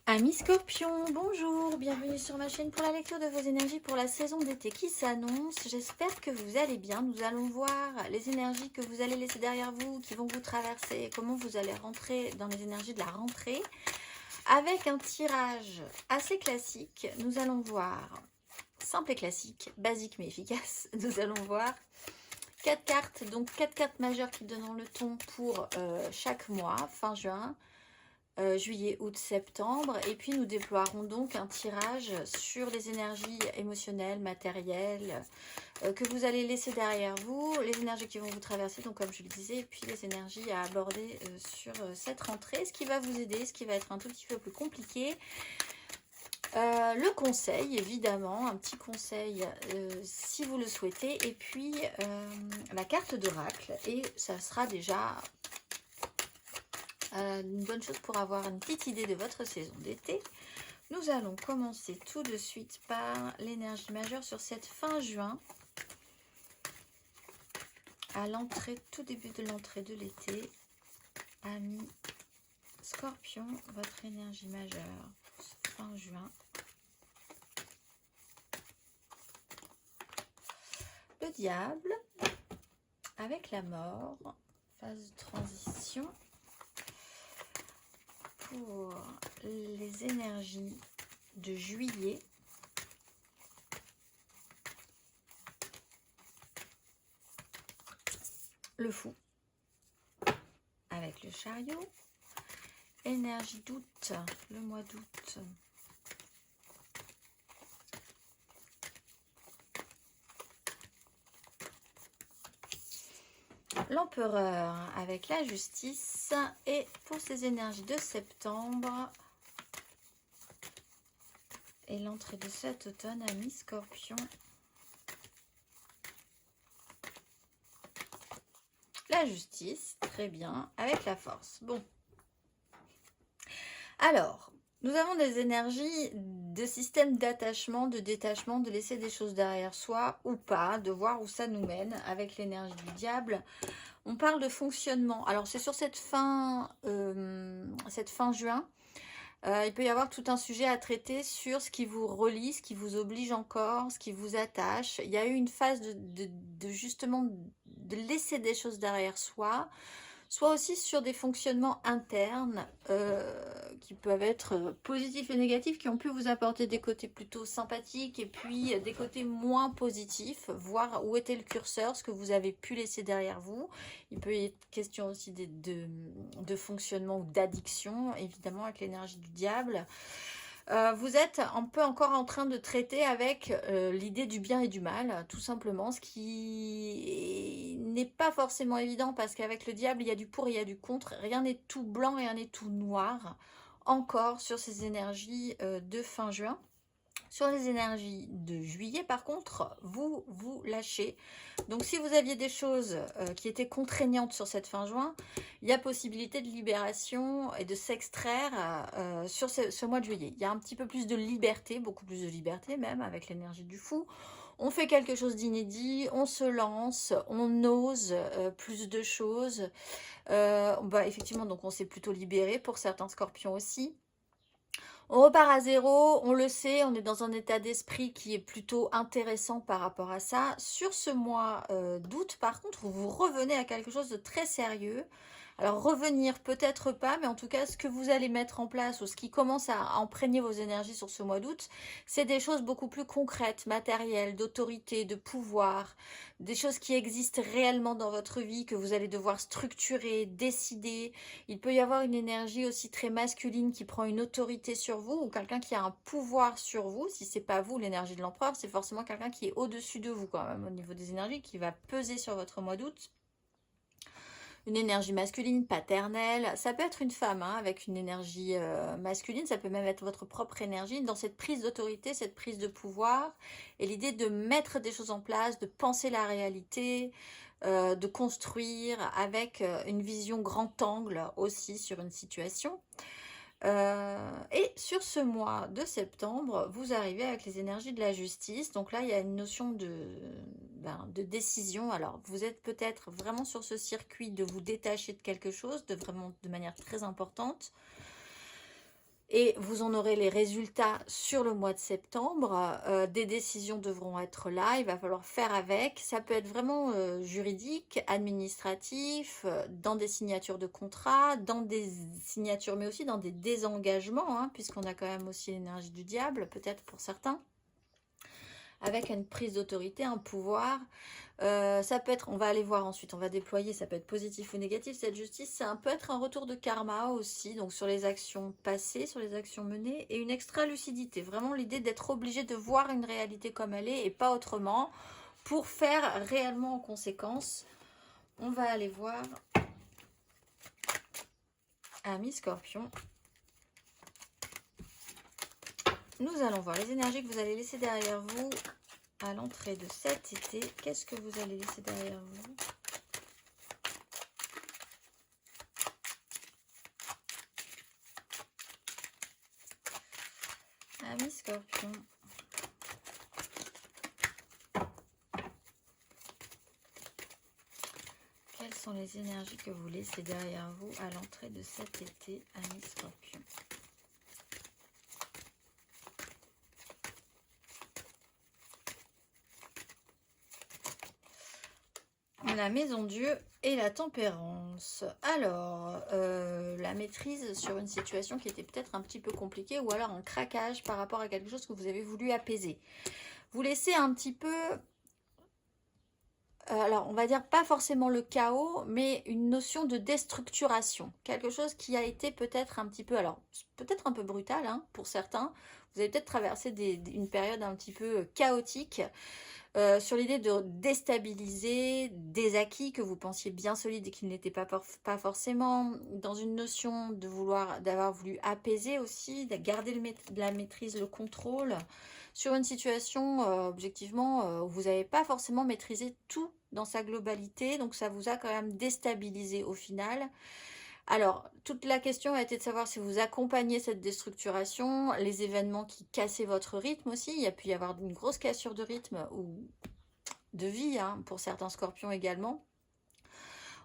Amis Scorpions, bonjour, bienvenue sur ma chaîne pour la lecture de vos énergies pour la saison d'été qui s'annonce. J'espère que vous allez bien. Nous allons voir les énergies que vous allez laisser derrière vous, qui vont vous traverser, et comment vous allez rentrer dans les énergies de la rentrée. Avec un tirage assez classique, nous allons voir, simple et classique, basique mais efficace, nous allons voir 4 cartes, donc 4 cartes majeures qui donneront le ton pour chaque mois, fin juin, juillet, août, septembre. Et puis nous déploierons donc un tirage sur les énergies émotionnelles, matérielles, que vous allez laisser derrière vous, les énergies qui vont vous traverser, donc comme je le disais, et puis les énergies à aborder sur cette rentrée, ce qui va vous aider, ce qui va être un tout petit peu plus compliqué. Le conseil, évidemment, un petit conseil si vous le souhaitez, et puis la carte d'oracle, et ça sera déjà une bonne chose pour avoir une petite idée de votre saison d'été. Nous allons commencer tout de suite par l'énergie majeure sur cette fin juin, à l'entrée, tout début de l'entrée de l'été. Amis Scorpion, votre énergie majeure fin juin. Le diable avec la mort, phase de transition. Pour les énergies de juillet, le fou avec le chariot, énergie d'août, le mois d'août, l'empereur avec la justice, et pour ces énergies de septembre et l'entrée de cet automne, amis Scorpion, la justice, très bien, avec la force. Bon, alors, nous avons des énergies de système d'attachement, de détachement, de laisser des choses derrière soi ou pas, de voir où ça nous mène avec l'énergie du diable. On parle de fonctionnement. Alors, c'est sur cette fin juin. Il peut y avoir tout un sujet à traiter sur ce qui vous relie, ce qui vous oblige encore, ce qui vous attache. Il y a eu une phase de justement de laisser des choses derrière soi, soit aussi sur des fonctionnements internes qui peuvent être positifs et négatifs, qui ont pu vous apporter des côtés plutôt sympathiques et puis des côtés moins positifs, voir où était le curseur, ce que vous avez pu laisser derrière vous. Il peut y être question aussi de fonctionnement ou d'addiction, évidemment, avec l'énergie du diable. Vous êtes un peu encore en train de traiter avec l'idée du bien et du mal, tout simplement, ce qui n'est pas forcément évident parce qu'avec le diable, il y a du pour et il y a du contre. Rien n'est tout blanc, rien n'est tout noir, encore sur ces énergies de fin juin. Sur les énergies de juillet, par contre, vous lâchez. Donc, si vous aviez des choses qui étaient contraignantes sur cette fin juin, il y a possibilité de libération et de s'extraire sur ce mois de juillet. Il y a un petit peu plus de liberté, beaucoup plus de liberté même, avec l'énergie du fou. On fait quelque chose d'inédit, on se lance, on ose plus de choses. Effectivement, donc on s'est plutôt libéré pour certains scorpions aussi. On repart à zéro, on le sait, on est dans un état d'esprit qui est plutôt intéressant par rapport à ça. Sur ce mois d'août, par contre, vous revenez à quelque chose de très sérieux. Alors revenir peut-être pas, mais en tout cas ce que vous allez mettre en place ou ce qui commence à imprégner vos énergies sur ce mois d'août, c'est des choses beaucoup plus concrètes, matérielles, d'autorité, de pouvoir, des choses qui existent réellement dans votre vie, que vous allez devoir structurer, décider. Il peut y avoir une énergie aussi très masculine qui prend une autorité sur vous, ou quelqu'un qui a un pouvoir sur vous. Si c'est pas vous, l'énergie de l'empereur, c'est forcément quelqu'un qui est au-dessus de vous quand même au niveau des énergies, qui va peser sur votre mois d'août. Une énergie masculine, paternelle. Ça peut être une femme avec une énergie masculine, ça peut même être votre propre énergie dans cette prise d'autorité, cette prise de pouvoir, et l'idée de mettre des choses en place, de penser la réalité, de construire avec une vision grand angle aussi sur une situation. Et sur ce mois de septembre, vous arrivez avec les énergies de la justice. Donc là, il y a une notion de décision. Alors, vous êtes peut-être vraiment sur ce circuit de vous détacher de quelque chose, de manière très importante. Et vous en aurez les résultats sur le mois de septembre. Des décisions devront être là, il va falloir faire avec. Ça peut être vraiment juridique, administratif, dans des signatures de contrats, dans des signatures, mais aussi dans des désengagements, hein, puisqu'on a quand même aussi l'énergie du diable, peut-être pour certains, avec une prise d'autorité, un pouvoir. Ça peut être, on va aller voir ensuite, on va déployer, ça peut être positif ou négatif. Cette justice, ça peut être un retour de karma aussi, donc sur les actions passées, sur les actions menées, et une extra lucidité. Vraiment l'idée d'être obligé de voir une réalité comme elle est et pas autrement, pour faire réellement en conséquence. On va aller voir Amis Scorpion. Nous allons voir les énergies que vous allez laisser derrière vous à l'entrée de cet été. Qu'est-ce que vous allez laisser derrière vous? Amis Scorpion. Quelles sont les énergies que vous laissez derrière vous à l'entrée de cet été, Amis Scorpion? La maison Dieu et la tempérance. Alors, la maîtrise sur une situation qui était peut-être un petit peu compliquée, ou alors un craquage par rapport à quelque chose que vous avez voulu apaiser. Vous laissez un petit peu, alors on va dire pas forcément le chaos, mais une notion de déstructuration. Quelque chose qui a été peut-être un petit peu, alors peut-être un peu brutal hein, pour certains. Vous avez peut-être traversé une période un petit peu chaotique. Sur l'idée de déstabiliser des acquis que vous pensiez bien solides et qui n'étaient pas forcément, dans une notion de d'avoir voulu apaiser aussi, de garder la maîtrise, le contrôle, sur une situation objectivement où vous n'avez pas forcément maîtrisé tout dans sa globalité, donc ça vous a quand même déstabilisé au final. Alors, toute la question a été de savoir si vous accompagnez cette déstructuration, les événements qui cassaient votre rythme aussi. Il y a pu y avoir une grosse cassure de rythme ou de vie hein, pour certains scorpions également.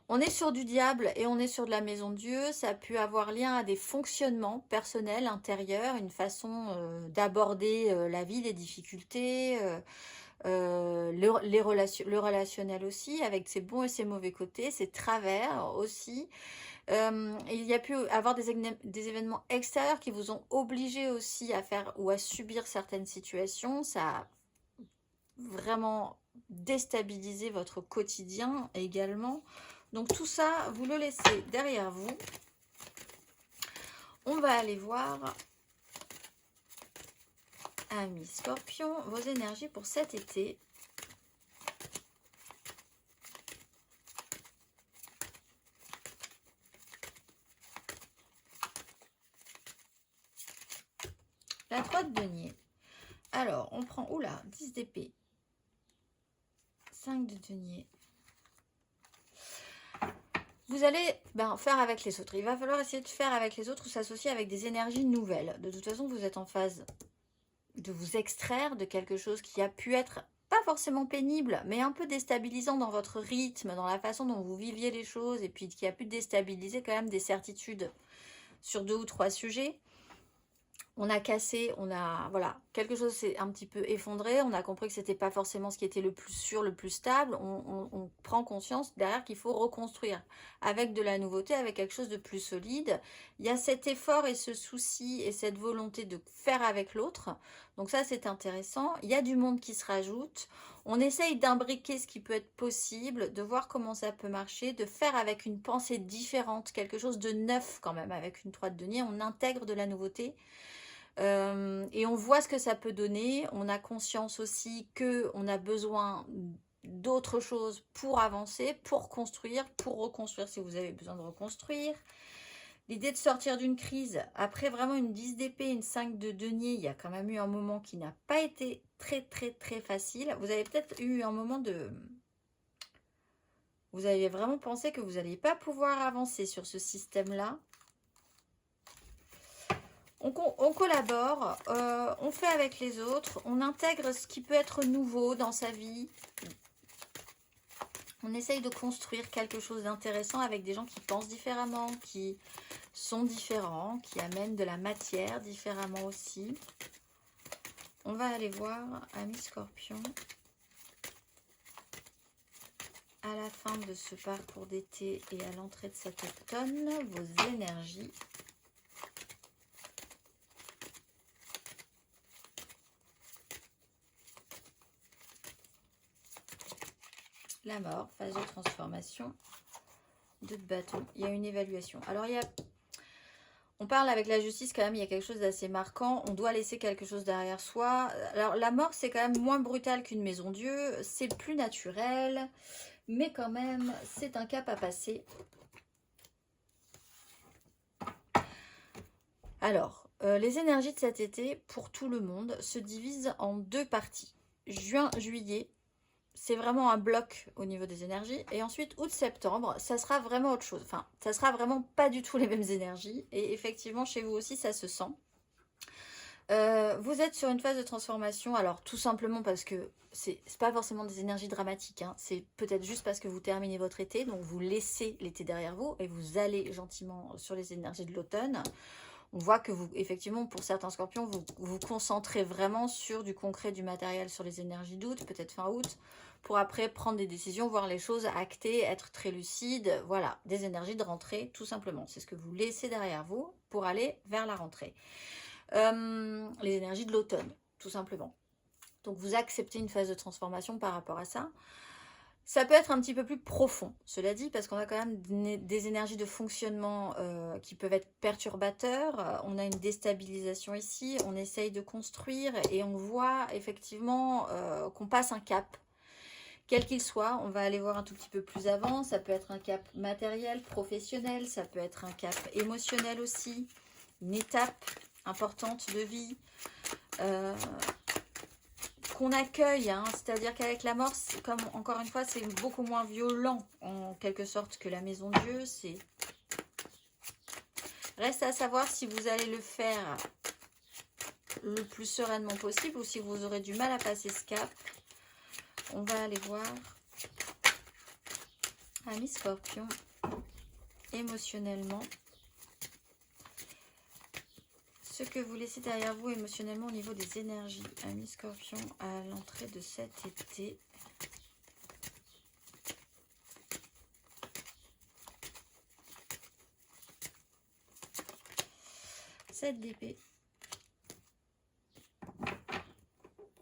On est sur du diable et on est sur de la maison de Dieu. Ça a pu avoir lien à des fonctionnements personnels, intérieurs, une façon d'aborder la vie, les difficultés, le relationnel aussi, avec ses bons et ses mauvais côtés, ses travers aussi. Il y a pu avoir des événements extérieurs qui vous ont obligé aussi à faire ou à subir certaines situations. Ça a vraiment déstabilisé votre quotidien également. Donc tout ça, vous le laissez derrière vous. On va aller voir, Amis Scorpion, vos énergies pour cet été. La 3 de denier. Alors, on prend, oula, 10 d'épée. 5 de denier. Vous allez faire avec les autres. Il va falloir essayer de faire avec les autres ou s'associer avec des énergies nouvelles. De toute façon, vous êtes en phase de vous extraire de quelque chose qui a pu être pas forcément pénible, mais un peu déstabilisant dans votre rythme, dans la façon dont vous viviez les choses, et puis qui a pu déstabiliser quand même des certitudes sur 2 ou 3 sujets. On a cassé, voilà, quelque chose s'est un petit peu effondré, on a compris que c'était pas forcément ce qui était le plus sûr, le plus stable, on prend conscience derrière qu'il faut reconstruire avec de la nouveauté, avec quelque chose de plus solide. Il y a cet effort et ce souci et cette volonté de faire avec l'autre, donc ça c'est intéressant. Il y a du monde qui se rajoute, on essaye d'imbriquer ce qui peut être possible, de voir comment ça peut marcher, de faire avec une pensée différente, quelque chose de neuf quand même, avec une 3 de denier, on intègre de la nouveauté. Et on voit ce que ça peut donner. On a conscience aussi qu'on a besoin d'autres choses pour avancer, pour construire, pour reconstruire si vous avez besoin de reconstruire. L'idée de sortir d'une crise, après vraiment une 10 d'épée, une 5 de denier, il y a quand même eu un moment qui n'a pas été très facile. Vous avez peut-être eu un moment de... Vous avez vraiment pensé que vous n'alliez pas pouvoir avancer sur ce système-là. On collabore, on fait avec les autres, on intègre ce qui peut être nouveau dans sa vie. On essaye de construire quelque chose d'intéressant avec des gens qui pensent différemment, qui sont différents, qui amènent de la matière différemment aussi. On va aller voir, amis Scorpion, à la fin de ce parcours d'été et à l'entrée de cet automne, vos énergies. La mort, phase de transformation, 2 de bâton, il y a une évaluation. Alors, on parle avec la justice quand même, il y a quelque chose d'assez marquant, on doit laisser quelque chose derrière soi. Alors, la mort, c'est quand même moins brutal qu'une maison Dieu, c'est plus naturel, mais quand même, c'est un cap à passer. Alors, les énergies de cet été, pour tout le monde, se divisent en 2 parties. Juin, juillet, c'est vraiment un bloc au niveau des énergies. Et ensuite, août-septembre, ça sera vraiment autre chose. Enfin, ça sera vraiment pas du tout les mêmes énergies. Et effectivement, chez vous aussi, ça se sent. Vous êtes sur une phase de transformation. Alors, tout simplement parce que c'est pas forcément des énergies dramatiques. Hein. C'est peut-être juste parce que vous terminez votre été. Donc, vous laissez l'été derrière vous. Et vous allez gentiment sur les énergies de l'automne. On voit que vous, effectivement, pour certains scorpions, vous vous concentrez vraiment sur du concret, du matériel, sur les énergies d'août, peut-être fin août, pour après prendre des décisions, voir les choses actées, être très lucide. Voilà, des énergies de rentrée, tout simplement. C'est ce que vous laissez derrière vous pour aller vers la rentrée. Les énergies de l'automne, tout simplement. Donc, vous acceptez une phase de transformation par rapport à ça. Ça peut être un petit peu plus profond, cela dit, parce qu'on a quand même des énergies de fonctionnement qui peuvent être perturbateurs. On a une déstabilisation ici, on essaye de construire et on voit effectivement qu'on passe un cap. Quel qu'il soit, on va aller voir un tout petit peu plus avant. Ça peut être un cap matériel, professionnel, ça peut être un cap émotionnel aussi, une étape importante de vie. Qu'on accueille, hein, c'est-à-dire qu'avec la mort, comme encore une fois, c'est beaucoup moins violent en quelque sorte que la maison Dieu. Reste à savoir si vous allez le faire le plus sereinement possible ou si vous aurez du mal à passer ce cap. On va aller voir. Amis Scorpion, émotionnellement. Ce que vous laissez derrière vous émotionnellement au niveau des énergies. Amis Scorpion, à l'entrée de cet été. Cette d'épée.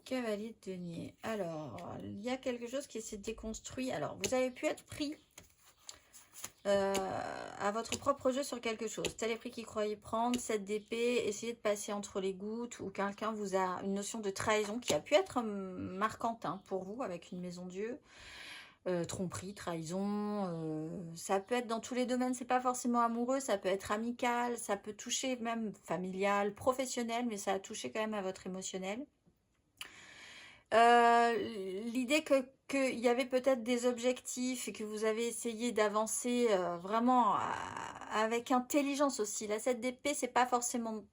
Cavalier de denier. Alors, il y a quelque chose qui s'est déconstruit. Alors, vous avez pu être pris à votre propre jeu sur quelque chose. Tel est pris qu'il croyait prendre, cette d'épée, essayez de passer entre les gouttes, ou quelqu'un vous a une notion de trahison qui a pu être marquante hein, pour vous avec une maison Dieu. Tromperie, trahison, ça peut être dans tous les domaines, c'est pas forcément amoureux, ça peut être amical, ça peut toucher même familial, professionnel, mais ça a touché quand même à votre émotionnel. L'idée qu'il y avait peut-être des objectifs et que vous avez essayé d'avancer vraiment avec intelligence aussi. La 7 d'épée, c'est pas forcément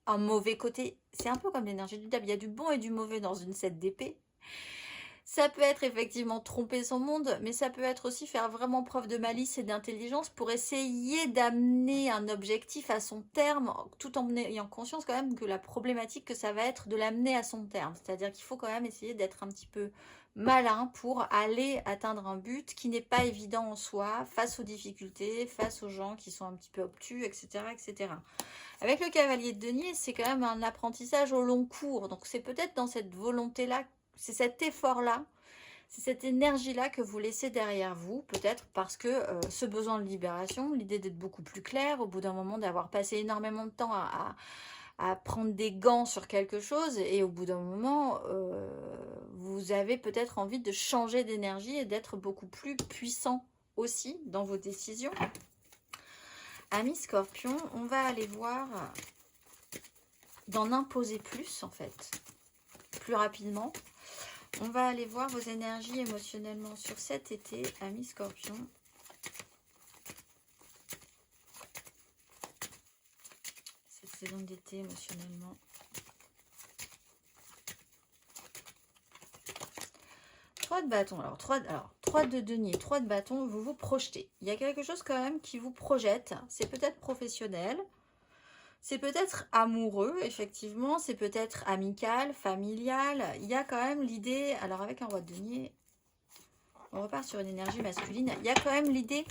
un mauvais côté. C'est un peu comme l'énergie du diable. Il y a du bon et du mauvais dans une 7 d'épée. Ça peut être effectivement tromper son monde, mais ça peut être aussi faire vraiment preuve de malice et d'intelligence pour essayer d'amener un objectif à son terme, tout en ayant conscience quand même que la problématique que ça va être de l'amener à son terme. C'est-à-dire qu'il faut quand même essayer d'être un petit peu malin pour aller atteindre un but qui n'est pas évident en soi, face aux difficultés, face aux gens qui sont un petit peu obtus, etc. etc. Avec le cavalier de denier, c'est quand même un apprentissage au long cours. Donc c'est peut-être dans cette volonté-là, c'est cet effort-là, c'est cette énergie-là que vous laissez derrière vous, peut-être parce que ce besoin de libération, l'idée d'être beaucoup plus clair, au bout d'un moment d'avoir passé énormément de temps à prendre des gants sur quelque chose, et au bout d'un moment, vous avez peut-être envie de changer d'énergie et d'être beaucoup plus puissant aussi dans vos décisions. Amis Scorpion, on va aller voir d'en imposer plus en fait, plus rapidement. On va aller voir vos énergies émotionnellement sur cet été, amis Scorpion. Cette saison d'été émotionnellement. 3 de bâton. Alors 3 de denier, 3 de bâton, vous vous projetez. Il y a quelque chose quand même qui vous projette. C'est peut-être professionnel, c'est peut-être amoureux, effectivement, c'est peut-être amical, familial. Il y a quand même l'idée, alors avec un roi de denier, on repart sur une énergie masculine. Il y a quand même l'idée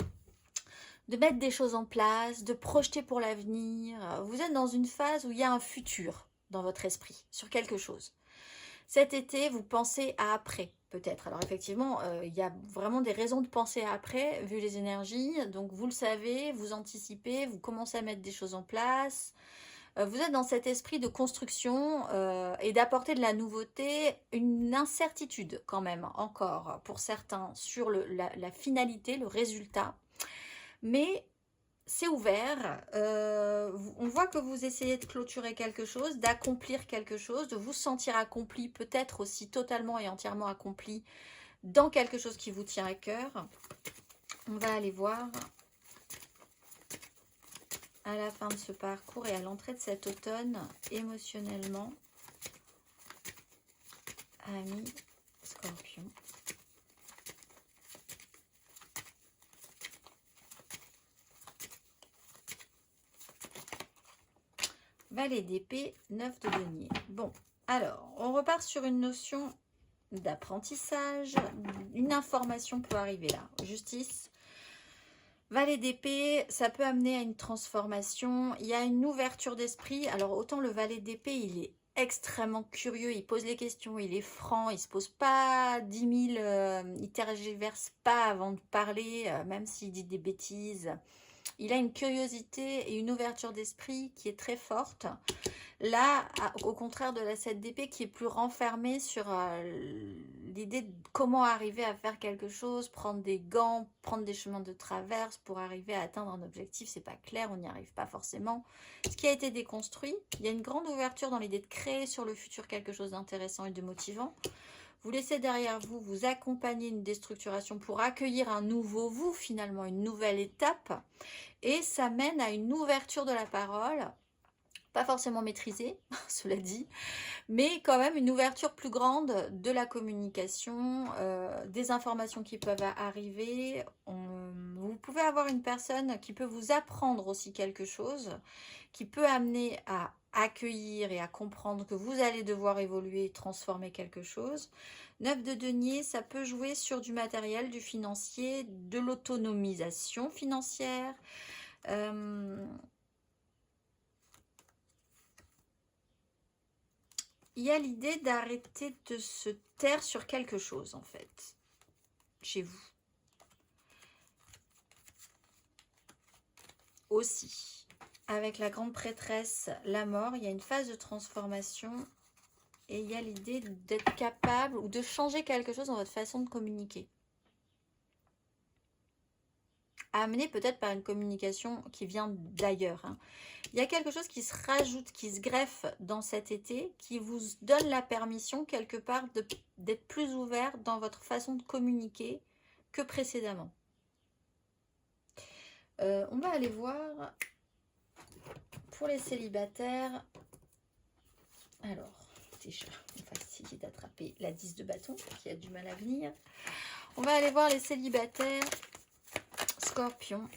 de mettre des choses en place, de projeter pour l'avenir. Vous êtes dans une phase où il y a un futur dans votre esprit, sur quelque chose. Cet été, vous pensez à après, peut-être. Alors effectivement, il y a vraiment des raisons de penser à après, vu les énergies. Donc vous le savez, vous anticipez, vous commencez à mettre des choses en place. Vous êtes dans cet esprit de construction et d'apporter de la nouveauté, une incertitude quand même, encore, pour certains, sur la finalité, le résultat. Mais c'est ouvert, on voit que vous essayez de clôturer quelque chose, d'accomplir quelque chose, de vous sentir accompli, peut-être aussi totalement et entièrement accompli dans quelque chose qui vous tient à cœur. On va aller voir à la fin de ce parcours et à l'entrée de cet automne, émotionnellement, amis Scorpion. Valet d'épée, 9 de denier. Bon, alors, on repart sur une notion d'apprentissage. Une information peut arriver là. Justice. Valet d'épée, ça peut amener à une transformation. Il y a une ouverture d'esprit. Alors, autant le valet d'épée, il est extrêmement curieux. Il pose les questions, il est franc. Il ne se pose pas 10 000... il tergiverse pas avant de parler, même s'il dit des bêtises. Il a une curiosité et une ouverture d'esprit qui est très forte. Là, au contraire de la 7 d'épée qui est plus renfermée sur l'idée de comment arriver à faire quelque chose, prendre des gants, prendre des chemins de traverse pour arriver à atteindre un objectif, c'est pas clair, on n'y arrive pas forcément. Ce qui a été déconstruit, il y a une grande ouverture dans l'idée de créer sur le futur quelque chose d'intéressant et de motivant. Vous laissez derrière vous, vous accompagner une déstructuration pour accueillir un nouveau vous, finalement, une nouvelle étape. Et ça mène à une ouverture de la parole, pas forcément maîtrisée, cela dit, mais quand même une ouverture plus grande de la communication, des informations qui peuvent arriver. Vous pouvez avoir une personne qui peut vous apprendre aussi quelque chose, qui peut amener à accueillir et à comprendre que vous allez devoir évoluer, transformer quelque chose. 9 de denier, ça peut jouer sur du matériel, du financier, de l'autonomisation financière. Il y a l'idée d'arrêter de se taire sur quelque chose, en fait, chez vous. Aussi, avec la grande prêtresse, la mort, il y a une phase de transformation et il y a l'idée d'être capable ou de changer quelque chose dans votre façon de communiquer. Amené peut-être par une communication qui vient d'ailleurs. Hein. Il y a quelque chose qui se rajoute, qui se greffe dans cet été, qui vous donne la permission quelque part d'être plus ouvert dans votre façon de communiquer que précédemment. On va aller voir pour les célibataires. Alors, déjà, on va essayer d'attraper la 10 de bâton qui a du mal à venir. On va aller voir les célibataires. Scorpion,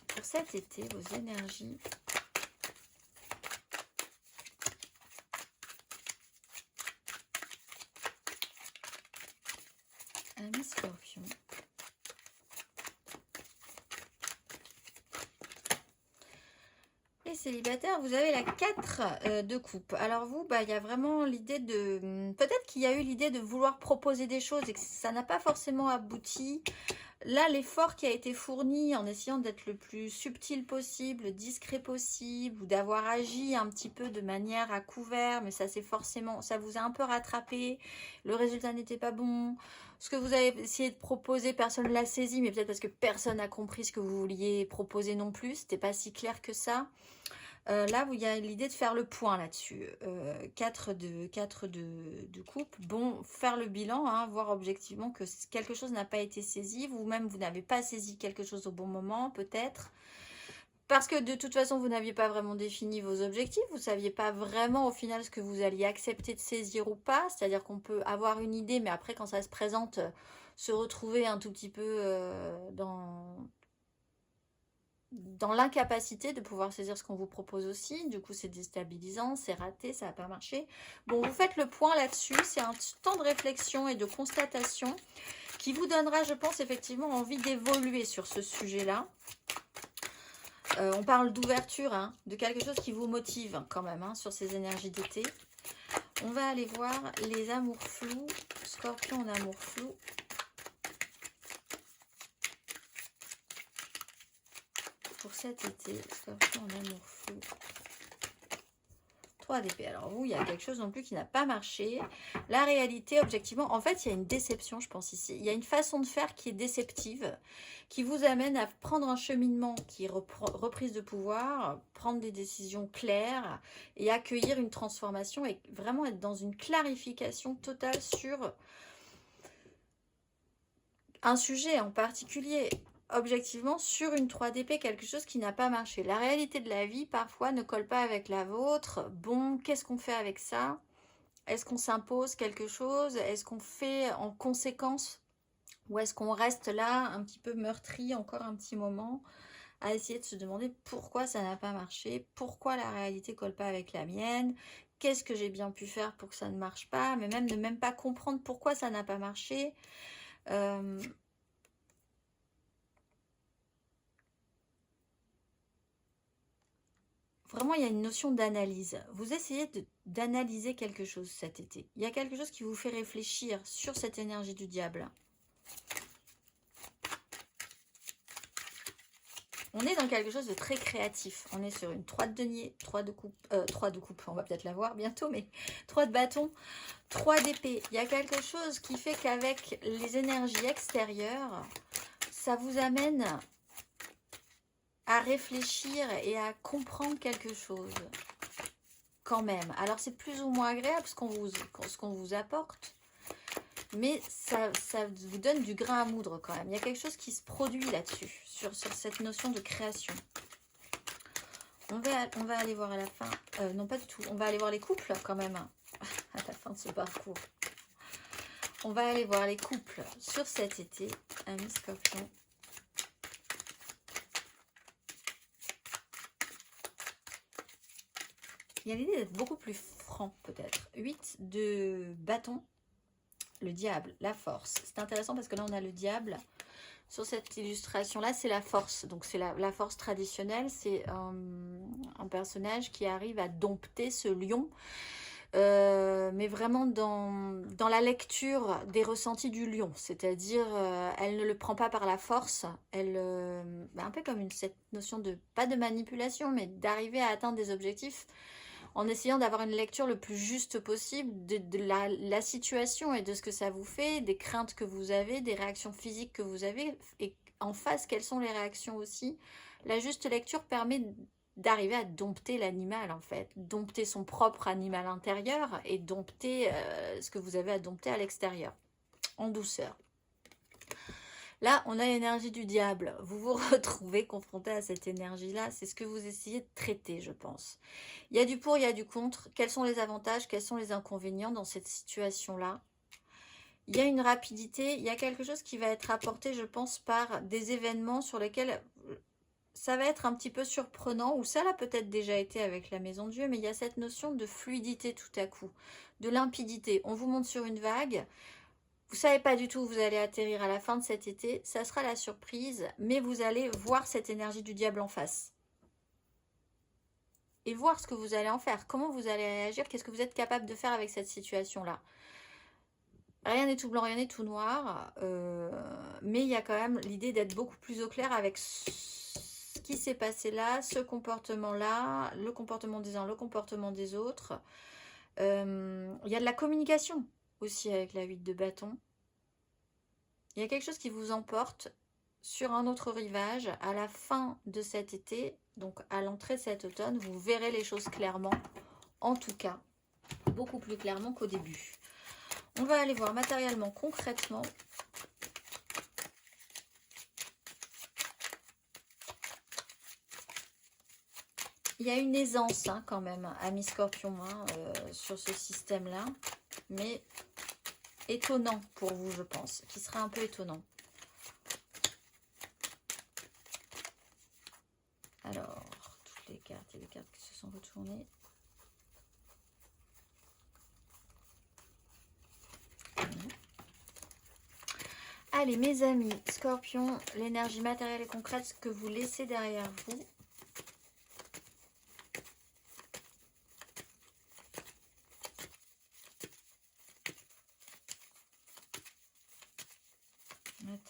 pour cet été, vos énergies. Amis Scorpion. Les célibataires, vous avez la 4 de coupe. Alors vous, il y a vraiment l'idée de... Peut-être qu'il y a eu l'idée de vouloir proposer des choses et que ça n'a pas forcément abouti. Là, l'effort qui a été fourni en essayant d'être le plus subtil possible, discret possible, ou d'avoir agi un petit peu de manière à couvert, mais ça vous a un peu rattrapé, le résultat n'était pas bon. Ce que vous avez essayé de proposer, personne ne l'a saisi, mais peut-être parce que personne n'a compris ce que vous vouliez proposer non plus, c'était pas si clair que ça. Là, il y a l'idée de faire le point là-dessus. 4 de coupe. Bon, faire le bilan, hein, voir objectivement que quelque chose n'a pas été saisi. Vous-même, vous n'avez pas saisi quelque chose au bon moment, peut-être. Parce que de toute façon, vous n'aviez pas vraiment défini vos objectifs. Vous ne saviez pas vraiment au final ce que vous alliez accepter de saisir ou pas. C'est-à-dire qu'on peut avoir une idée, mais après, quand ça se présente... se retrouver un tout petit peu dans l'incapacité de pouvoir saisir ce qu'on vous propose aussi. Du coup, c'est déstabilisant, c'est raté, ça n'a pas marché. Bon, vous faites le point là-dessus. C'est un temps de réflexion et de constatation qui vous donnera, je pense, effectivement envie d'évoluer sur ce sujet-là. On parle d'ouverture, hein, de quelque chose qui vous motive quand même, hein, sur ces énergies d'été. On va aller voir les amours flous. Scorpion en amour flou. Pour cet été, Scorpion en amour flou. 3 d'épée. Alors vous, il y a quelque chose non plus qui n'a pas marché. La réalité, objectivement, en fait, il y a une déception, je pense, ici. Il y a une façon de faire qui est déceptive, qui vous amène à prendre un cheminement qui est reprise de pouvoir, prendre des décisions claires et accueillir une transformation et vraiment être dans une clarification totale sur un sujet en particulier. Objectivement, sur une 3 d'épée, quelque chose qui n'a pas marché. La réalité de la vie, parfois, ne colle pas avec la vôtre. Bon, qu'est-ce qu'on fait avec ça? Est-ce qu'on s'impose quelque chose? Est-ce qu'on fait en conséquence? Ou est-ce qu'on reste là, un petit peu meurtri, encore un petit moment, à essayer de se demander pourquoi ça n'a pas marché? Pourquoi la réalité ne colle pas avec la mienne? Qu'est-ce que j'ai bien pu faire pour que ça ne marche pas? Mais même ne même pas comprendre pourquoi ça n'a pas marché. Vraiment, il y a une notion d'analyse. Vous essayez d'analyser quelque chose cet été. Il y a quelque chose qui vous fait réfléchir sur cette énergie du diable. On est dans quelque chose de très créatif. On est sur une 3 de denier, 3 de coupe, 3 de coupe, on va peut-être la voir bientôt, mais 3 de bâton, 3 d'épée. Il y a quelque chose qui fait qu'avec les énergies extérieures, ça vous amène à réfléchir et à comprendre quelque chose quand même. Alors c'est plus ou moins agréable ce qu'on vous apporte, mais ça vous donne du grain à moudre quand même. Il y a quelque chose qui se produit là-dessus, sur cette notion de création. On va aller voir à la fin, non pas du tout, on va aller voir les couples quand même, à la fin de ce parcours. On va aller voir les couples sur cet été, amis Scorpion. Il y a l'idée d'être beaucoup plus franc peut-être. 8 de bâton, le diable, la force. C'est intéressant parce que là on a le diable. Sur cette illustration-là, c'est la force. Donc c'est la force traditionnelle. C'est un personnage qui arrive à dompter ce lion. Mais vraiment dans la lecture des ressentis du lion. C'est-à-dire, elle ne le prend pas par la force. Elle, un peu comme cette notion de, pas de manipulation, mais d'arriver à atteindre des objectifs en essayant d'avoir une lecture le plus juste possible de la situation et de ce que ça vous fait, des craintes que vous avez, des réactions physiques que vous avez, et en face, quelles sont les réactions aussi. La juste lecture permet d'arriver à dompter l'animal, en fait, dompter son propre animal intérieur et dompter ce que vous avez à dompter à l'extérieur, en douceur. Là, on a l'énergie du diable. Vous vous retrouvez confronté à cette énergie-là. C'est ce que vous essayez de traiter, je pense. Il y a du pour, il y a du contre. Quels sont les avantages, quels sont les inconvénients dans cette situation-là? Il y a une rapidité, il y a quelque chose qui va être apporté, je pense, par des événements sur lesquels ça va être un petit peu surprenant, ou ça l'a peut-être déjà été avec la Maison de Dieu, mais il y a cette notion de fluidité tout à coup, de limpidité. On vous monte sur une vague. Vous ne savez pas du tout où vous allez atterrir à la fin de cet été. Ça sera la surprise, mais vous allez voir cette énergie du diable en face. Et voir ce que vous allez en faire. Comment vous allez réagir. Qu'est-ce que vous êtes capable de faire avec cette situation-là. Rien n'est tout blanc, rien n'est tout noir. Mais il y a quand même l'idée d'être beaucoup plus au clair avec ce qui s'est passé là, ce comportement-là, le comportement des uns, le comportement des autres. Il y a de la communication aussi avec la 8 de bâton. Il y a quelque chose qui vous emporte sur un autre rivage à la fin de cet été, donc à l'entrée de cet automne. Vous verrez les choses clairement, en tout cas, beaucoup plus clairement qu'au début. On va aller voir matériellement, concrètement. Il y a une aisance quand même, amis Scorpion, sur ce système-là. Mais étonnant pour vous, je pense, qui sera un peu étonnant. Alors, toutes les cartes et les cartes qui se sont retournées. Allez, mes amis, Scorpion, l'énergie matérielle et concrète que vous laissez derrière vous.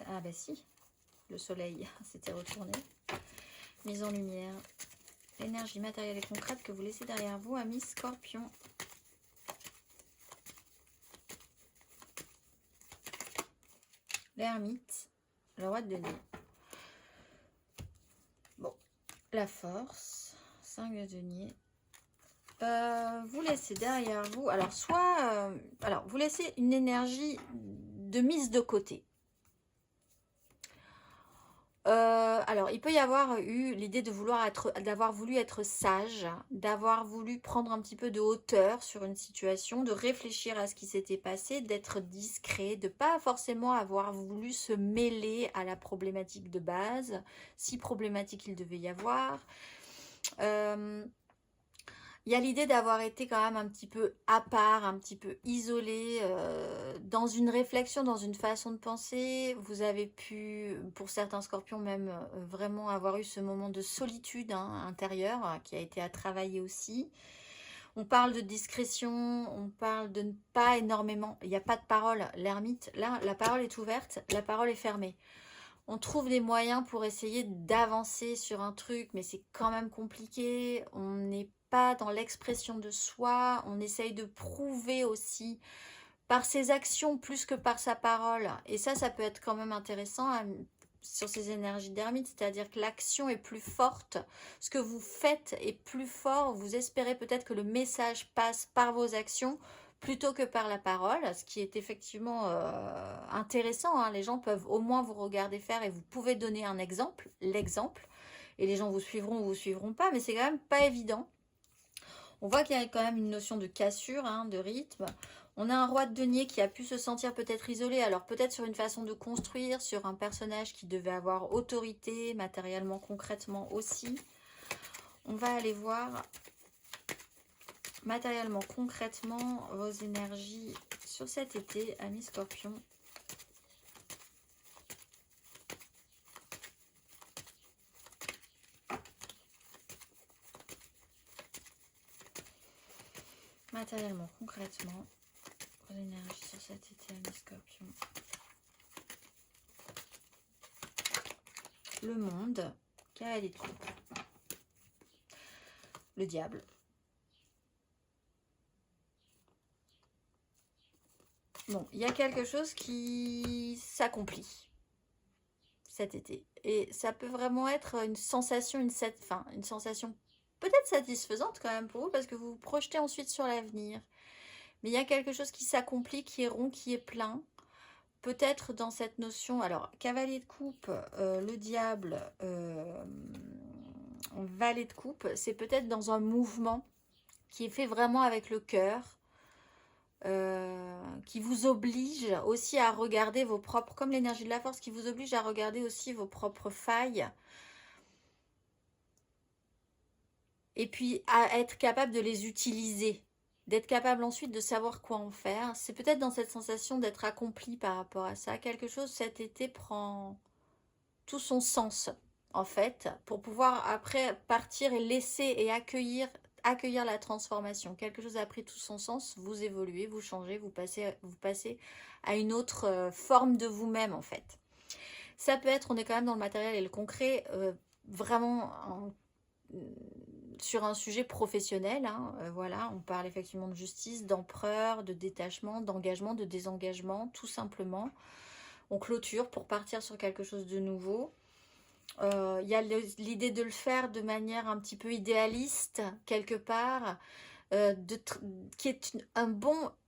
Ah bah si, le soleil s'était retourné. Mise en lumière. L'énergie matérielle et concrète que vous laissez derrière vous, amis Scorpion. L'ermite, le roi de denier. Bon, la force, 5 de denier. Vous laissez derrière vous, alors soit, alors vous laissez une énergie de mise de côté. Alors, il peut y avoir eu l'idée de d'avoir voulu être sage, d'avoir voulu prendre un petit peu de hauteur sur une situation, de réfléchir à ce qui s'était passé, d'être discret, de pas forcément avoir voulu se mêler à la problématique de base, si problématique il devait y avoir. Il y a l'idée d'avoir été quand même un petit peu à part, un petit peu isolé, dans une réflexion, dans une façon de penser. Vous avez pu, pour certains scorpions même, vraiment avoir eu ce moment de solitude intérieure qui a été à travailler aussi. On parle de discrétion, on parle de ne pas énormément, il n'y a pas de parole. L'ermite, là, la parole est ouverte, la parole est fermée. On trouve des moyens pour essayer d'avancer sur un truc, mais c'est quand même compliqué. On n'est pas dans l'expression de soi. On essaye de prouver aussi par ses actions plus que par sa parole. Et ça peut être quand même intéressant sur ces énergies d'ermite. C'est-à-dire que l'action est plus forte. Ce que vous faites est plus fort. Vous espérez peut-être que le message passe par vos actions plutôt que par la parole, ce qui est effectivement intéressant. Les gens peuvent au moins vous regarder faire et vous pouvez donner un exemple, l'exemple, et les gens vous suivront ou vous suivront pas, mais c'est quand même pas évident. On voit qu'il y a quand même une notion de cassure, de rythme. On a un roi de denier qui a pu se sentir peut-être isolé, alors peut-être sur une façon de construire, sur un personnage qui devait avoir autorité, matériellement, concrètement aussi. On va aller voir matériellement, concrètement, vos énergies sur cet été, amis Scorpion. Matériellement, concrètement, vos énergies sur cet été, amis Scorpion. Le monde, cavalier de coupe. Le diable. Bon, il y a quelque chose qui s'accomplit cet été. Et ça peut vraiment être une sensation, une sensation peut-être satisfaisante quand même pour vous, parce que vous vous projetez ensuite sur l'avenir. Mais il y a quelque chose qui s'accomplit, qui est rond, qui est plein. Peut-être dans cette notion, alors, cavalier de coupe, le diable, valet de coupe, c'est peut-être dans un mouvement qui est fait vraiment avec le cœur, qui vous oblige aussi à regarder vos propres, comme l'énergie de la force, qui vous oblige à regarder aussi vos propres failles, et puis à être capable de les utiliser, d'être capable ensuite de savoir quoi en faire. C'est peut-être dans cette sensation d'être accompli par rapport à ça. Quelque chose cet été prend tout son sens, en fait, pour pouvoir après partir et laisser et accueillir la transformation. Quelque chose a pris tout son sens, vous évoluez, vous changez, vous passez à une autre forme de vous-même, en fait. Ça peut être, on est quand même dans le matériel et le concret, vraiment sur un sujet professionnel, voilà, on parle effectivement de justice, d'empereur, de détachement, d'engagement, de désengagement, tout simplement. On clôture pour partir sur quelque chose de nouveau. Il y a l'idée de le faire de manière un petit peu idéaliste, quelque part, qui est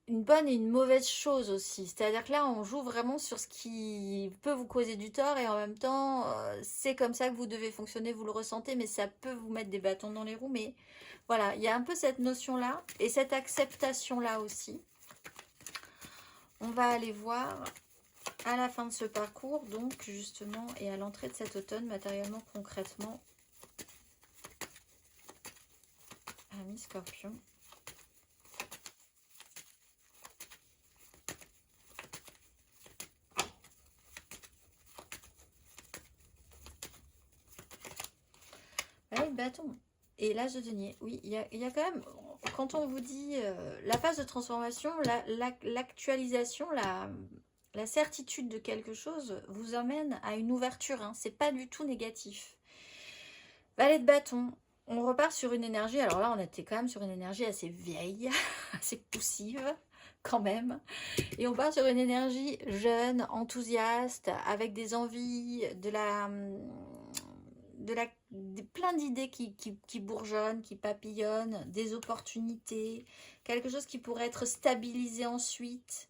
une bonne et une mauvaise chose aussi. C'est-à-dire que là, on joue vraiment sur ce qui peut vous causer du tort et en même temps, c'est comme ça que vous devez fonctionner, vous le ressentez, mais ça peut vous mettre des bâtons dans les roues. Mais voilà, il y a un peu cette notion-là et cette acceptation-là aussi. On va aller voir à la fin de ce parcours, donc justement, et à l'entrée de cet automne, matériellement, concrètement, amis Scorpion. Avec le bâton. Et l'âge de denier. Oui, il y a quand même, quand on vous dit la phase de transformation, l'actualisation, la certitude de quelque chose vous amène à une ouverture. Hein. C'est pas du tout négatif. Valet de bâton. On repart sur une énergie. Alors là, on était quand même sur une énergie assez vieille, assez poussive quand même. Et on part sur une énergie jeune, enthousiaste, avec des envies, plein d'idées qui bourgeonnent, qui papillonnent, des opportunités, quelque chose qui pourrait être stabilisé ensuite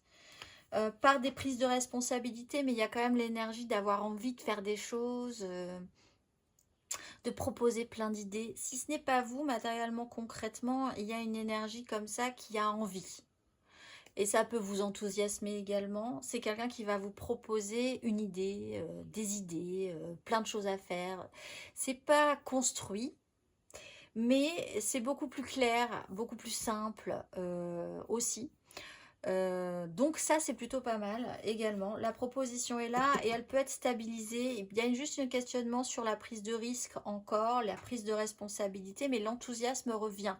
par des prises de responsabilité, mais il y a quand même l'énergie d'avoir envie de faire des choses, de proposer plein d'idées. Si ce n'est pas vous, matériellement, concrètement, il y a une énergie comme ça qui a envie. Et ça peut vous enthousiasmer également. C'est quelqu'un qui va vous proposer une idée, des idées, plein de choses à faire. C'est pas construit, mais c'est beaucoup plus clair, beaucoup plus simple aussi. Donc ça, c'est plutôt pas mal également. La proposition est là et elle peut être stabilisée. Il y a juste un questionnement sur la prise de risque encore, la prise de responsabilité, mais l'enthousiasme revient.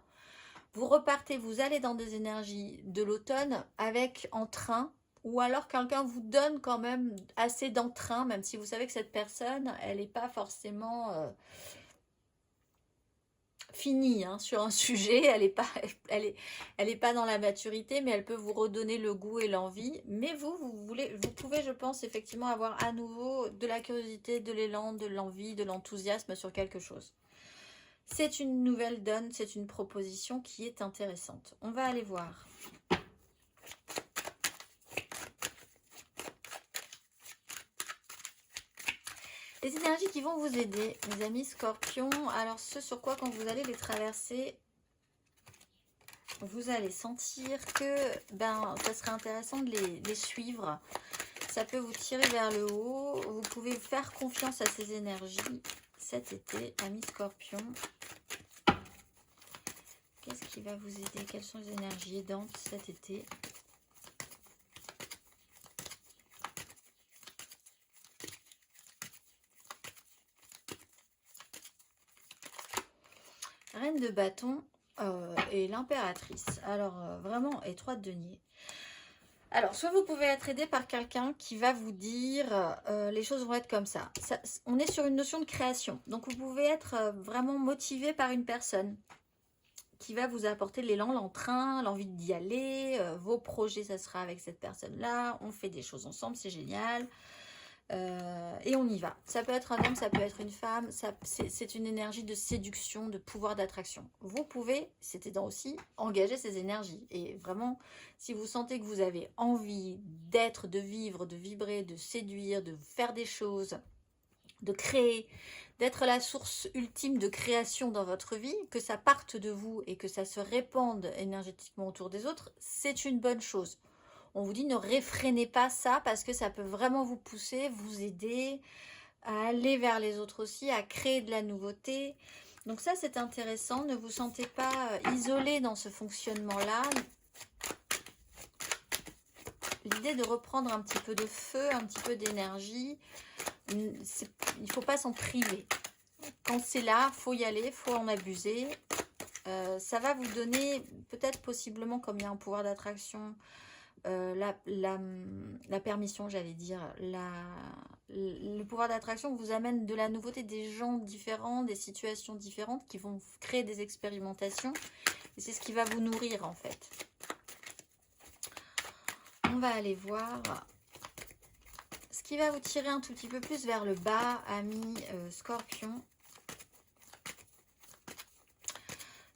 Vous repartez, vous allez dans des énergies de l'automne avec entrain, ou alors quelqu'un vous donne quand même assez d'entrain, même si vous savez que cette personne, elle n'est pas forcément finie hein, sur un sujet, elle est pas dans la maturité, mais elle peut vous redonner le goût et l'envie. Mais vous pouvez, je pense, effectivement avoir à nouveau de la curiosité, de l'élan, de l'envie, de l'enthousiasme sur quelque chose. C'est une nouvelle donne, c'est une proposition qui est intéressante. On va aller voir. Les énergies qui vont vous aider, mes amis Scorpions. Alors, ce sur quoi, quand vous allez les traverser, vous allez sentir que ça serait intéressant de les suivre. Ça peut vous tirer vers le haut. Vous pouvez faire confiance à ces énergies cet été, amis Scorpions. Qu'est-ce qui va vous aider? Quelles sont les énergies aidantes cet été? Reine de bâton et l'impératrice. Alors, vraiment, et 3 de denier. Alors, soit vous pouvez être aidé par quelqu'un qui va vous dire les choses vont être comme ça. On est sur une notion de création. Donc, vous pouvez être vraiment motivé par une personne qui va vous apporter l'élan, l'entrain, l'envie d'y aller. Vos projets, ça sera avec cette personne-là. On fait des choses ensemble, c'est génial. Et on y va. Ça peut être un homme, ça peut être une femme. C'est une énergie de séduction, de pouvoir d'attraction. Vous pouvez, c'est aidant aussi, engager ces énergies. Et vraiment, si vous sentez que vous avez envie d'être, de vivre, de vibrer, de séduire, de faire des choses, de créer, d'être la source ultime de création dans votre vie, que ça parte de vous et que ça se répande énergétiquement autour des autres, c'est une bonne chose. On vous dit ne réfrénez pas ça parce que ça peut vraiment vous pousser, vous aider à aller vers les autres aussi, à créer de la nouveauté. Donc ça, c'est intéressant. Ne vous sentez pas isolé dans ce fonctionnement-là. L'idée de reprendre un petit peu de feu, un petit peu d'énergie, il ne faut pas s'en priver. Quand c'est là, il faut y aller, il faut en abuser. Ça va vous donner, peut-être possiblement, comme il y a un pouvoir d'attraction, la permission, j'allais dire, le pouvoir d'attraction vous amène de la nouveauté, des gens différents, des situations différentes qui vont créer des expérimentations. Et c'est ce qui va vous nourrir en fait. On va aller voir ce qui va vous tirer un tout petit peu plus vers le bas, amis Scorpion.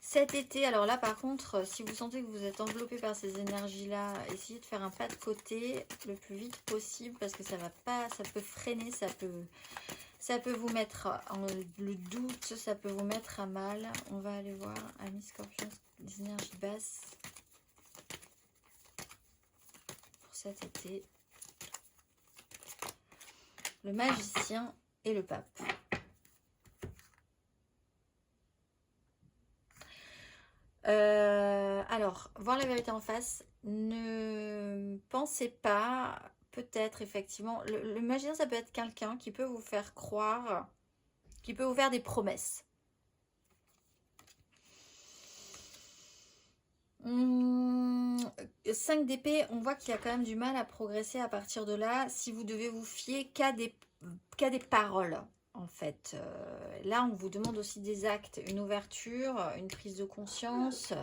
Cet été, alors là par contre, si vous sentez que vous êtes enveloppé par ces énergies-là, essayez de faire un pas de côté le plus vite possible parce que ça va pas, ça peut freiner, ça peut vous mettre en le doute, ça peut vous mettre à mal. On va aller voir, amis Scorpions, des énergies basses. Pour cet été. Le magicien et le pape. Alors, voir la vérité en face, ne pensez pas, peut-être effectivement, le magicien ça peut être quelqu'un qui peut vous faire croire, qui peut vous faire des promesses. 5 d'épée, on voit qu'il y a quand même du mal à progresser à partir de là, si vous devez vous fier qu'à des paroles. En fait, là on vous demande aussi des actes, une ouverture, une prise de conscience,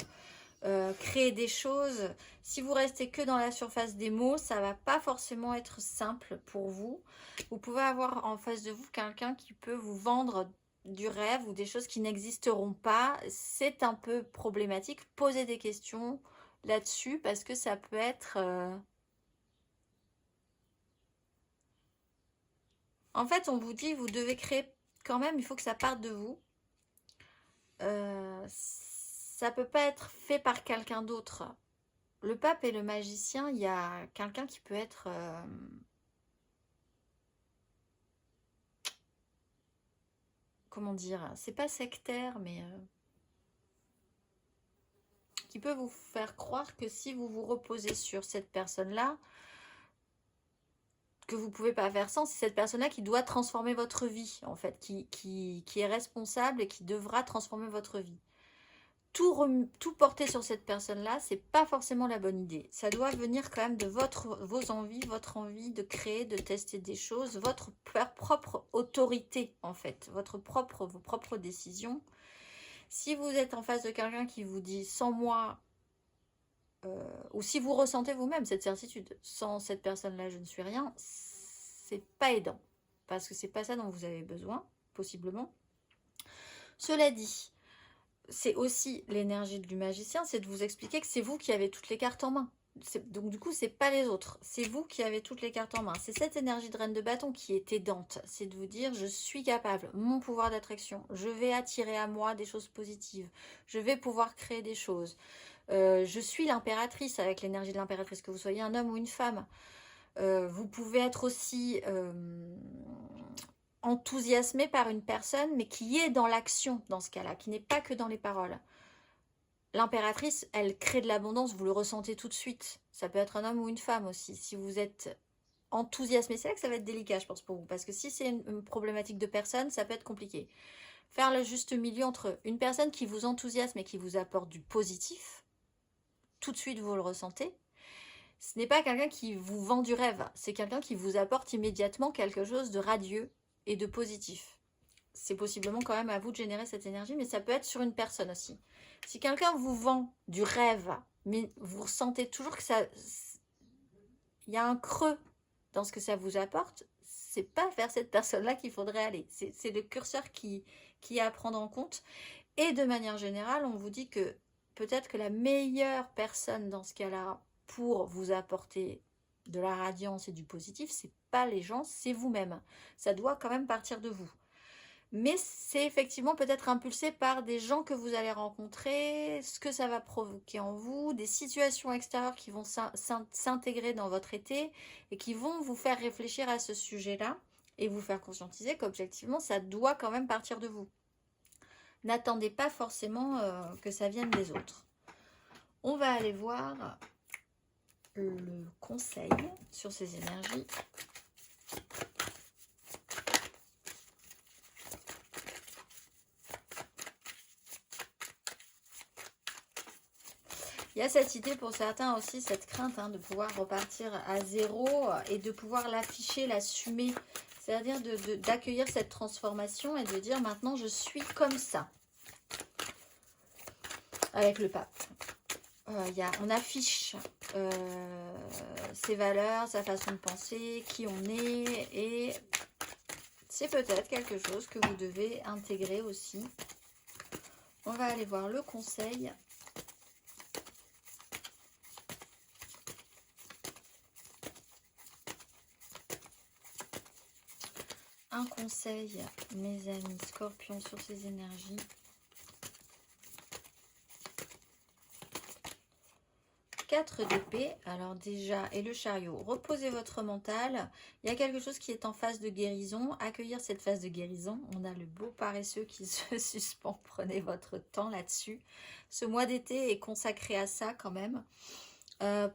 créer des choses. Si vous restez que dans la surface des mots, ça va pas forcément être simple pour vous. Vous pouvez avoir en face de vous quelqu'un qui peut vous vendre du rêve ou des choses qui n'existeront pas. C'est un peu problématique. Posez des questions là-dessus parce que ça peut être... En fait, on vous dit, vous devez créer quand même, il faut que ça parte de vous. Ça peut pas être fait par quelqu'un d'autre. Le pape et le magicien, il y a quelqu'un qui peut être... comment dire? C'est pas sectaire, mais... qui peut vous faire croire que si vous vous reposez sur cette personne-là, que vous pouvez pas faire sans, c'est cette personne-là qui doit transformer votre vie, en fait, qui est responsable et qui devra transformer votre vie. Tout porter sur cette personne-là, c'est pas forcément la bonne idée. Ça doit venir quand même de vos envies, votre envie de créer, de tester des choses, votre propre autorité, en fait, vos propres décisions. Si vous êtes en face de quelqu'un qui vous dit « sans moi », ou si vous ressentez vous-même cette certitude, sans cette personne-là, je ne suis rien, c'est pas aidant. Parce que c'est pas ça dont vous avez besoin, possiblement. Cela dit, c'est aussi l'énergie du magicien, c'est de vous expliquer que c'est vous qui avez toutes les cartes en main. Donc du coup, c'est pas les autres, c'est vous qui avez toutes les cartes en main. C'est cette énergie de reine de bâton qui est aidante. C'est de vous dire, je suis capable, mon pouvoir d'attraction, je vais attirer à moi des choses positives, je vais pouvoir créer des choses. Je suis l'impératrice avec l'énergie de l'impératrice, que vous soyez un homme ou une femme. Vous pouvez être aussi enthousiasmé par une personne, mais qui est dans l'action dans ce cas-là, qui n'est pas que dans les paroles. L'impératrice, elle crée de l'abondance, vous le ressentez tout de suite. Ça peut être un homme ou une femme aussi. Si vous êtes enthousiasmé, c'est là que ça va être délicat, je pense, pour vous. Parce que si c'est une problématique de personne, ça peut être compliqué. Faire le juste milieu entre une personne qui vous enthousiasme et qui vous apporte du positif, tout de suite vous le ressentez. Ce n'est pas quelqu'un qui vous vend du rêve, c'est quelqu'un qui vous apporte immédiatement quelque chose de radieux et de positif. C'est possiblement quand même à vous de générer cette énergie, mais ça peut être sur une personne aussi. Si quelqu'un vous vend du rêve, mais vous ressentez toujours que ça... il y a un creux dans ce que ça vous apporte, c'est pas vers cette personne-là qu'il faudrait aller. C'est le curseur qui est à prendre en compte. Et de manière générale, on vous dit que peut-être que la meilleure personne dans ce cas-là pour vous apporter de la radiance et du positif, c'est pas les gens, c'est vous-même. Ça doit quand même partir de vous. Mais c'est effectivement peut-être impulsé par des gens que vous allez rencontrer, ce que ça va provoquer en vous, des situations extérieures qui vont s'intégrer dans votre été et qui vont vous faire réfléchir à ce sujet-là et vous faire conscientiser qu'objectivement, ça doit quand même partir de vous. N'attendez pas forcément que ça vienne des autres. On va aller voir le conseil sur ces énergies. Il y a cette idée pour certains aussi, cette crainte de pouvoir repartir à zéro et de pouvoir l'afficher, l'assumer. C'est-à-dire d'accueillir cette transformation et de dire maintenant je suis comme ça. Avec le pape. On affiche ses valeurs, sa façon de penser, qui on est, et c'est peut-être quelque chose que vous devez intégrer aussi. On va aller voir le conseil. Un conseil, mes amis Scorpions, sur ces énergies. 4 d'épée, alors déjà, et le chariot, reposez votre mental. Il y a quelque chose qui est en phase de guérison. Accueillir cette phase de guérison. On a le beau paresseux qui se suspend. Prenez votre temps là-dessus. Ce mois d'été est consacré à ça quand même.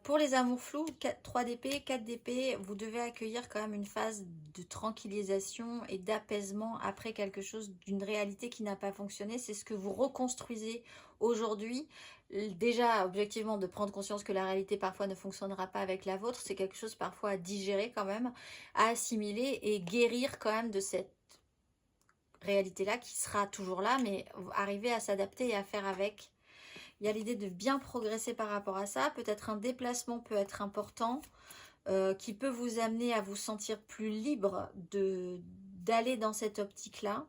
Pour les amours flous, 3 d'épée, 4 d'épée, vous devez accueillir quand même une phase de tranquillisation et d'apaisement après quelque chose d'une réalité qui n'a pas fonctionné. C'est ce que vous reconstruisez aujourd'hui. Déjà, objectivement, de prendre conscience que la réalité parfois ne fonctionnera pas avec la vôtre, c'est quelque chose parfois à digérer quand même, à assimiler et guérir quand même de cette réalité-là qui sera toujours là, mais arriver à s'adapter et à faire avec. Il y a l'idée de bien progresser par rapport à ça. Peut-être un déplacement peut être important, qui peut vous amener à vous sentir plus libre d'aller dans cette optique-là.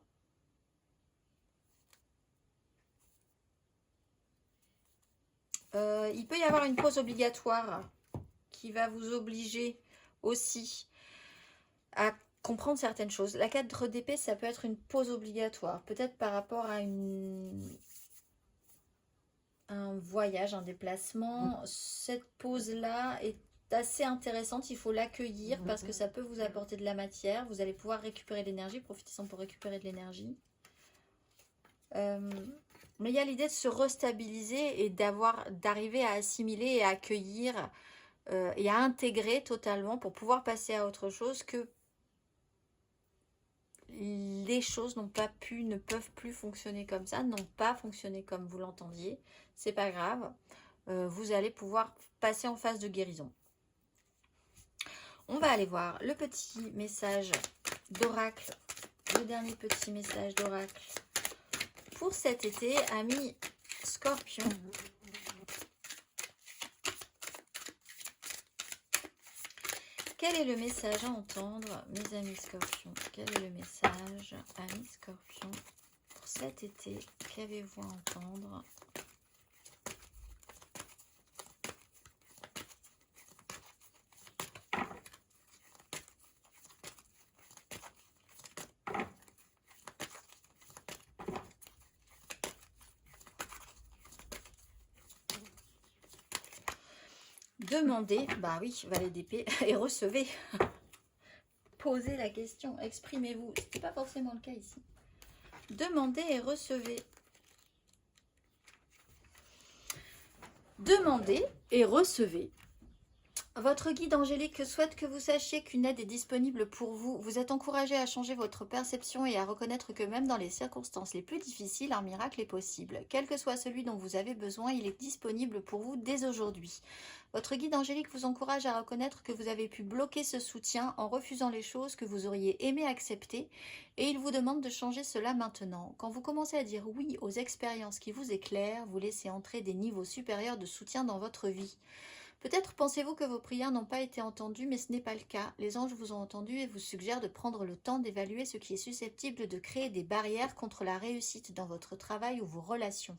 Il peut y avoir une pause obligatoire qui va vous obliger aussi à comprendre certaines choses. La 4 d'épée, ça peut être une pause obligatoire. Peut-être par rapport à un voyage, un déplacement. Cette pause-là est assez intéressante, il faut l'accueillir parce que ça peut vous apporter de la matière. Vous allez pouvoir récupérer de l'énergie, profitez-en pour récupérer de l'énergie. Mais il y a l'idée de se restabiliser et d'arriver à assimiler et à accueillir et à intégrer totalement pour pouvoir passer à autre chose que les choses ne peuvent plus fonctionner comme ça, n'ont pas fonctionné comme vous l'entendiez. C'est pas grave. Vous allez pouvoir passer en phase de guérison. On va aller voir le petit message d'oracle, le dernier petit message d'oracle pour cet été, amis Scorpion. Quel est le message à entendre, mes amis Scorpions? Quel est le message, amis Scorpions, pour cet été? Qu'avez-vous à entendre? Demandez, bah oui, valet d'épée, et recevez. Posez la question, exprimez-vous. Ce n'est pas forcément le cas ici. Demandez et recevez. Demandez et recevez. Votre guide angélique souhaite que vous sachiez qu'une aide est disponible pour vous. Vous êtes encouragé à changer votre perception et à reconnaître que même dans les circonstances les plus difficiles, un miracle est possible. Quel que soit celui dont vous avez besoin, il est disponible pour vous dès aujourd'hui. Votre guide angélique vous encourage à reconnaître que vous avez pu bloquer ce soutien en refusant les choses que vous auriez aimé accepter et il vous demande de changer cela maintenant. Quand vous commencez à dire oui aux expériences qui vous éclairent, vous laissez entrer des niveaux supérieurs de soutien dans votre vie. Peut-être pensez-vous que vos prières n'ont pas été entendues, mais ce n'est pas le cas. Les anges vous ont entendu et vous suggèrent de prendre le temps d'évaluer ce qui est susceptible de créer des barrières contre la réussite dans votre travail ou vos relations.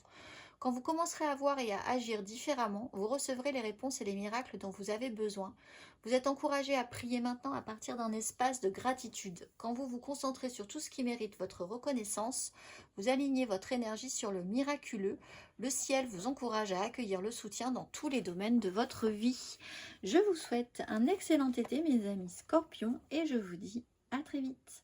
Quand vous commencerez à voir et à agir différemment, vous recevrez les réponses et les miracles dont vous avez besoin. Vous êtes encouragé à prier maintenant à partir d'un espace de gratitude. Quand vous vous concentrez sur tout ce qui mérite votre reconnaissance, vous alignez votre énergie sur le miraculeux. Le ciel vous encourage à accueillir le soutien dans tous les domaines de votre vie. Je vous souhaite un excellent été, mes amis Scorpions, et je vous dis à très vite.